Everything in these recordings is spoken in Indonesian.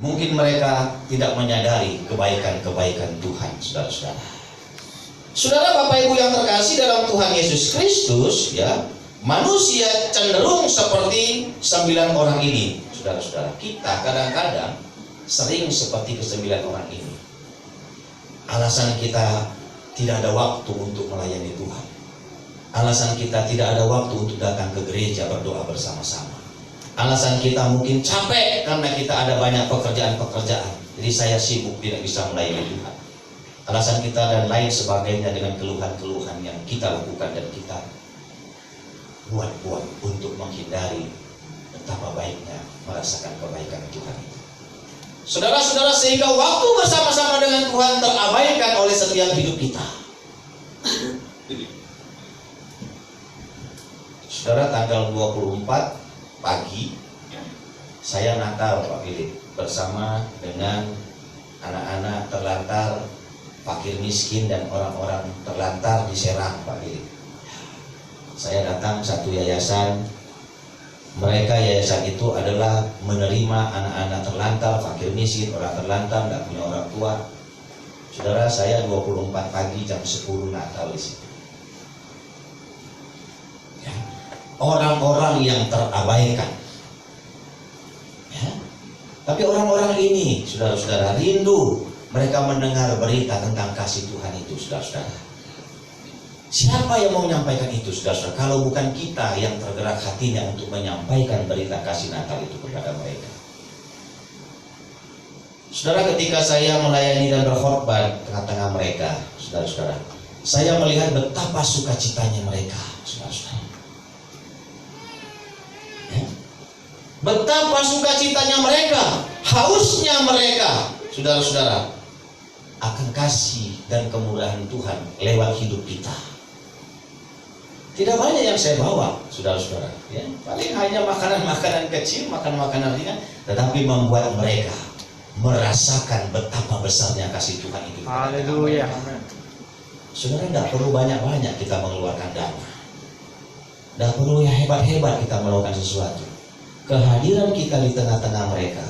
Mungkin mereka tidak menyadari kebaikan-kebaikan Tuhan, saudara-saudara. Saudara Bapak Ibu yang terkasih dalam Tuhan Yesus Kristus, ya, manusia cenderung seperti 9 orang ini, saudara-saudara. Kita kadang-kadang sering seperti ke-9 orang ini. Alasan kita tidak ada waktu untuk melayani Tuhan. Alasan kita tidak ada waktu untuk datang ke gereja berdoa bersama-sama. Alasan kita mungkin capek karena kita ada banyak pekerjaan-pekerjaan. Jadi saya sibuk tidak bisa melayani Tuhan. Alasan kita dan lain sebagainya dengan keluhan-keluhan yang kita lakukan dan kita buat-buat untuk menghindari betapa baiknya merasakan kebaikan Tuhan itu. Saudara-saudara, sehingga waktu bersama-sama dengan Tuhan terabaikan oleh setiap hidup kita. Saudara, tanggal 24 pagi saya Natal, Pak Philip, bersama dengan anak-anak terlantar, fakir miskin dan orang-orang terlantar di Serang, Pak Philip. Saya datang satu yayasan. Mereka yayasan itu adalah menerima anak-anak terlantar, fakir miskin, orang terlantar, tidak punya orang tua. Saudara, saya 24 pagi jam 10 Natal di situ. Ya. Orang-orang yang terabaikan. Ya. Tapi orang-orang ini, saudara-saudara, rindu mereka mendengar berita tentang kasih Tuhan itu, saudara-saudara. Siapa yang mau menyampaikan itu, saudara-saudara, kalau bukan kita yang tergerak hatinya untuk menyampaikan berita kasih Natal itu kepada mereka. Saudara, ketika saya melayani dan berkhotbah tengah-tengah mereka, saudara-saudara, saya melihat betapa sukacitanya mereka, saudara-saudara. Ya. Betapa sukacitanya mereka, hausnya mereka, saudara-saudara, akan kasih dan kemurahan Tuhan lewat hidup kita. Tidak banyak yang saya bawa, saudara-saudara, ya. Paling hanya makanan-makanan kecil, makanan-makanan ringan, tetapi membuat mereka merasakan betapa besarnya kasih Tuhan itu. Haleluya. Saudara, tidak perlu banyak-banyak kita mengeluarkan dana. Tidak perlu yang hebat-hebat kita melakukan sesuatu. Kehadiran kita di tengah-tengah mereka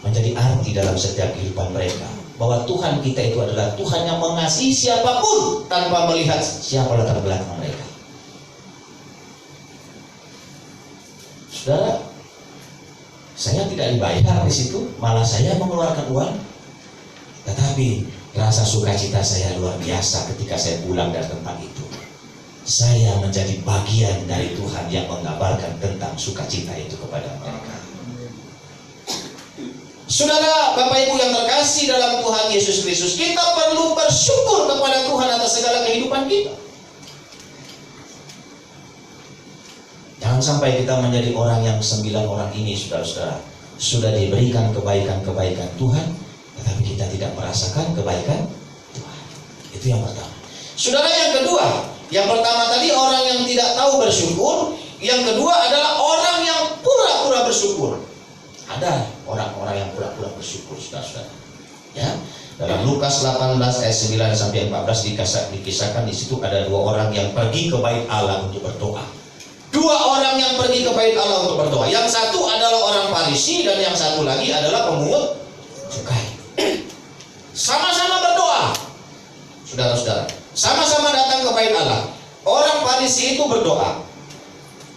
menjadi arti dalam setiap kehidupan mereka, bahwa Tuhan kita itu adalah Tuhan yang mengasihi siapapun tanpa melihat siapa latar belakang mereka. Saudara, saya tidak dibayar di situ, malah saya mengeluarkan uang. Tetapi rasa sukacita saya luar biasa ketika saya pulang dari tempat itu. Saya menjadi bagian dari Tuhan yang mengabarkan tentang sukacita itu kepada mereka. Saudara, Bapak Ibu yang terkasih dalam Tuhan Yesus Kristus, kita perlu bersyukur kepada Tuhan atas segala kehidupan kita. Jangan sampai kita menjadi orang yang 9 orang ini, saudara-saudara, sudah diberikan kebaikan-kebaikan Tuhan, tetapi kita tidak merasakan kebaikan Tuhan. Itu yang pertama. Saudara, yang kedua, yang pertama tadi orang yang tidak tahu bersyukur, yang kedua adalah orang yang pura-pura bersyukur. Ada orang-orang yang pura-pura bersyukur, saudara-saudara. Ya, dalam Lukas 18 ayat 9 sampai 14 dikisahkan di situ ada 2 orang yang pergi ke bait Allah untuk berdoa. 2 orang yang pergi ke bait Allah untuk berdoa. Yang satu adalah orang Farisi dan yang satu lagi adalah pemungut cukai. Sama-sama berdoa, saudara-saudara. Sama-sama datang ke bait Allah. Orang Farisi itu berdoa,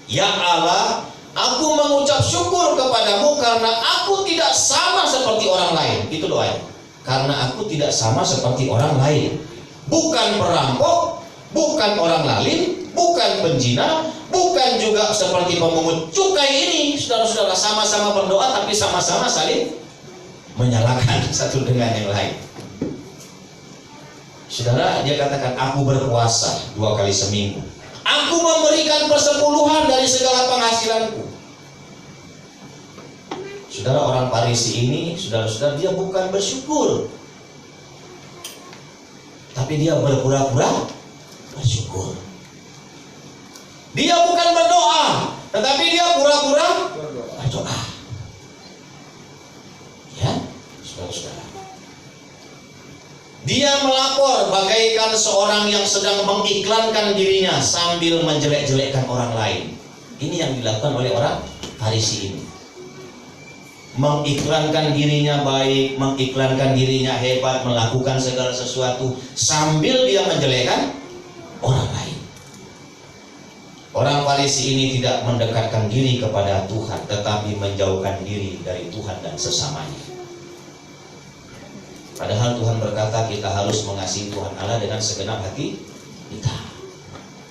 "Ya Allah, aku mengucap syukur kepadamu karena aku tidak sama seperti orang lain." Itu doanya. Karena aku tidak sama seperti orang lain. Bukan perampok, bukan orang lalim, bukan penjina, bukan juga seperti pemungut cukai ini. Saudara-saudara, sama-sama berdoa tapi sama-sama saling menyalahkan satu dengan yang lain. Saudara, dia katakan, "Aku berpuasa 2 kali seminggu. Aku memberikan persepuluhan dari segala penghasilanku." Saudara, orang Farisi ini, saudara-saudara, dia bukan bersyukur, tapi dia berpura-pura bersyukur. Dia bukan berdoa, tetapi dia pura-pura berdoa. Ya, saudara-saudara. Dia melapor bagaikan seorang yang sedang mengiklankan dirinya sambil menjelek-jelekkan orang lain. Ini yang dilakukan oleh orang Farisi ini. mengiklankan dirinya baik, mengiklankan dirinya hebat, melakukan segala sesuatu sambil dia menjelekkan orang lain. Orang Farisi ini tidak mendekatkan diri kepada Tuhan, tetapi menjauhkan diri dari Tuhan dan sesamanya. Padahal Tuhan berkata kita harus mengasihi Tuhan Allah dengan segenap hati kita.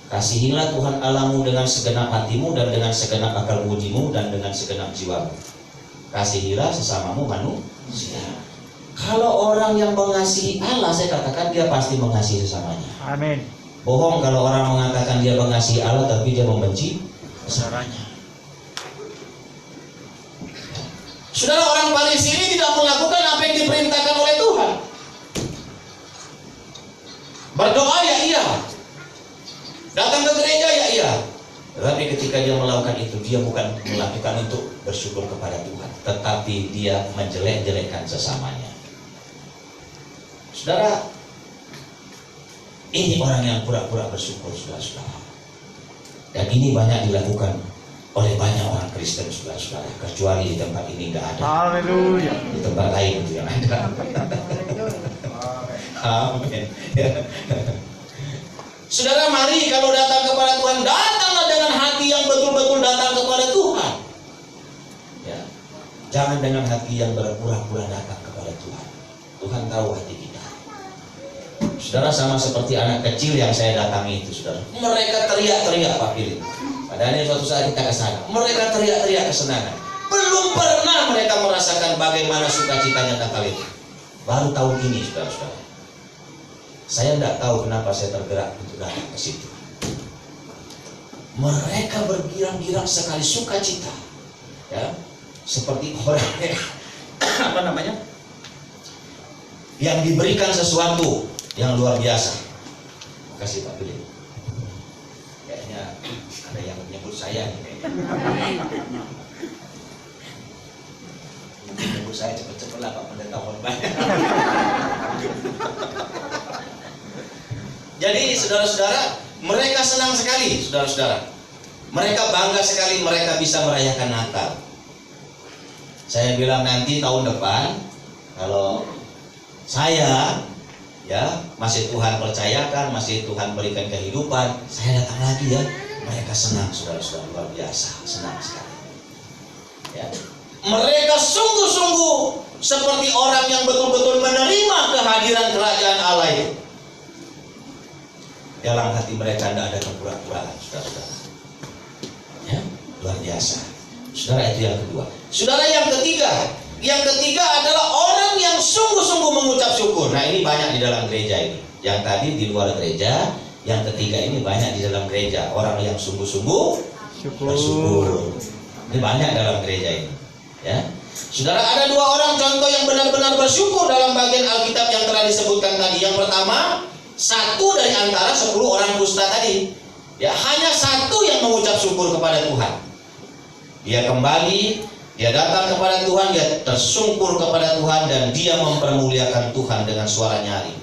Kasihilah Tuhan Allahmu dengan segenap hatimu dan dengan segenap akal budimu dan dengan segenap jiwamu. Kasihilah sesamamu manusia. Kalau orang yang mengasihi Allah, saya katakan dia pasti mengasihi sesamanya. Amin. Bohong kalau orang mengatakan dia mengasihi Allah tapi dia membenci sesamanya. Saudara, orang Farisi ini tidak melakukan apa yang diperintahkan oleh Tuhan. Berdoa ya iya, datang ke gereja ya iya, tetapi ketika dia melakukan itu, dia bukan melakukan untuk bersyukur kepada Tuhan, tetapi dia menjelek-jelekkan sesamanya. Saudara, ini orang yang pura-pura bersyukur, saudara-saudara. Dan ini banyak dilakukan oleh banyak orang Kristen, saudara-saudara. Kecuali di tempat ini tidak ada. Haleluya. Di tempat lain itu yang ada. Amin. Saudara, mari kalau datang kepada Tuhan, datanglah dengan hati yang betul-betul datang kepada Tuhan. Ya. Jangan dengan hati yang berpura-pura datang kepada Tuhan. Tuhan tahu hati kita. Saudara, sama seperti anak kecil yang saya datangi itu, saudara. Mereka teriak-teriak, Pak Philip. Padahal suatu saat kita ke sana. Mereka teriak-teriak kesenangan. Belum pernah mereka merasakan bagaimana sukacitanya Natal itu. Baru tahun ini, saudara-saudara. Saya tidak tahu kenapa saya tergerak untuk datang ke situ. Mereka bergirang-girang sekali sukacita. Ya, seperti orang apa namanya? Yang diberikan sesuatu yang luar biasa. Terima kasih Pak Philip. Kayaknya ada yang menyebut saya nih kayaknya. Menyebut saya cepet-cepet lah Pak Pendeta banyak. Jadi saudara-saudara, mereka senang sekali, saudara-saudara. Mereka bangga sekali mereka bisa merayakan Natal. Saya bilang nanti tahun depan kalau saya ya masih Tuhan percayakan, masih Tuhan berikan kehidupan, saya datang lagi ya. Mereka senang, saudara-saudara, luar biasa, senang sekali. Ya. Mereka sungguh-sungguh seperti orang yang betul-betul menerima kehadiran kerajaan Allah itu. Dalam hati mereka tidak ada kepura-puraan, saudara-saudara. Ya, luar biasa. Saudara, itu yang kedua. Saudara, yang ketiga adalah orang yang sungguh-sungguh mengucap syukur. Nah, ini banyak di dalam gereja ini. Yang tadi di luar gereja, yang ketiga ini banyak di dalam gereja. Orang yang sungguh-sungguh bersyukur. Ini banyak dalam gereja ini. Ya. Saudara, ada dua orang contoh yang benar-benar bersyukur dalam bagian Alkitab yang telah disebutkan tadi. Yang pertama, satu dari antara 10 orang kusta tadi. Ya, hanya satu yang mengucap syukur kepada Tuhan. Dia kembali, dia datang kepada Tuhan, dia tersungkur kepada Tuhan, dan dia mempermuliakan Tuhan dengan suara nyaring.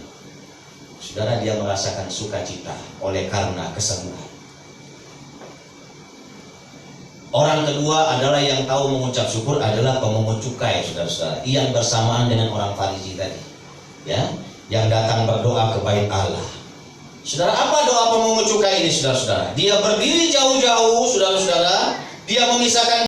Saudara, dia merasakan sukacita oleh karena kesembuhan. Orang kedua adalah yang tahu mengucap syukur adalah pemungut cukai, saudara-saudara, yang bersamaan dengan orang Farisi tadi, ya, yang datang berdoa ke bait Allah. Saudara, apa doa pemungut cukai ini, saudara-saudara? Dia berdiri jauh-jauh, saudara-saudara, dia memisahkan